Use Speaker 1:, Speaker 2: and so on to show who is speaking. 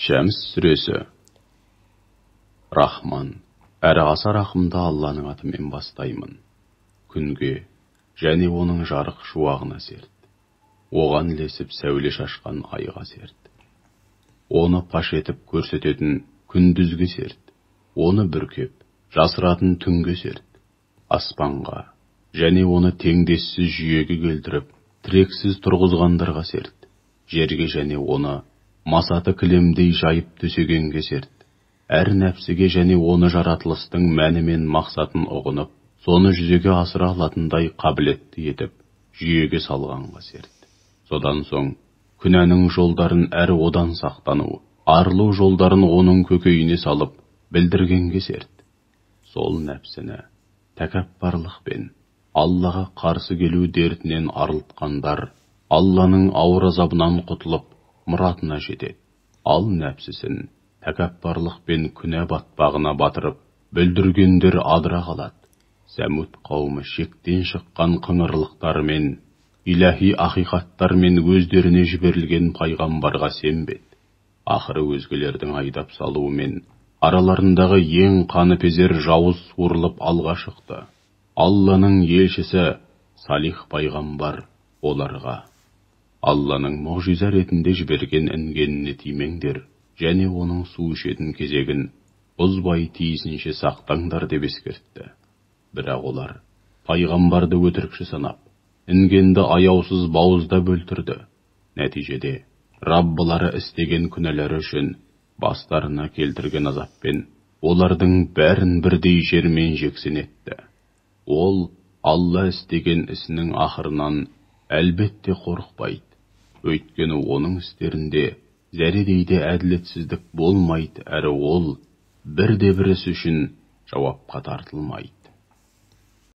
Speaker 1: Шәмс сүресі. Рахман, әрі аса рахымды Алланың атымен бастаймын. Күнге және оның жарық шуағына серт. Оған ілесіп сәуле шашқан айға серт. Оны паш етіп көрсететін күндізге серт. Оны бүркеп, жасыратын түнге серт. Аспанға және оны теңдессіз жүйеге келтіріп, тірексіз тұрғызғандарға серт. Жерге және оны масаты кілемдей жайып төсегенге серт. Әр нәпсіге және оны жаратылыстың мәні мен мақсатын ұғынып, соны жүзеге асыра алатындай қабілетті етіп, жүйеге салғанға серт. Содан соң, күнәнің жолдарын әрі одан сақтану, арылу жолдарын оның көкейіне салып, білдіргенге серт. Сол нәпсіні тәкаппарлықпен Аллаға қарсы келу дертінен арылтқандар, Алланың ауыр азабынан құтылып, мұратына жетеді. Ал нәпсісін тәкаппарлықпен күнә батпағына батырып, бүлдіргендер адыра қалады. Сәмуд қауымы шектен шыққан қыңырлықтарымен, иләһи ақиқаттармен өздеріне жіберілген пайғамбарға сенбеді. Ақыры өзгелердің айдап салуымен араларындағы ең қаныпезер жауыз суырылып алға шықты. Алланың елшісі Салих пайғамбар оларға: Алланың мұғжиза ретінде жіберген інгеніне тимеңдер, және оның су ішетін кезегін бұзбай тиісінше сақтаңдар деп ескертті. Бірақ олар пайғамбарды өтірікші санап, інгенді аяусыз бауыздап өлтірді. Нәтижеде Раббылары істеген күнәлері үшін бастарына келтірген азаппен олардың бәрін бірдей жермен жексен етті. Ол Алла істеген ісінің ақырынан әлбетте қорықпайды. Өйткені оның істерінде зәредейде әділетсіздік болмайды, әрі ол бірде-бір іс үшін жауапқа тартылмайды.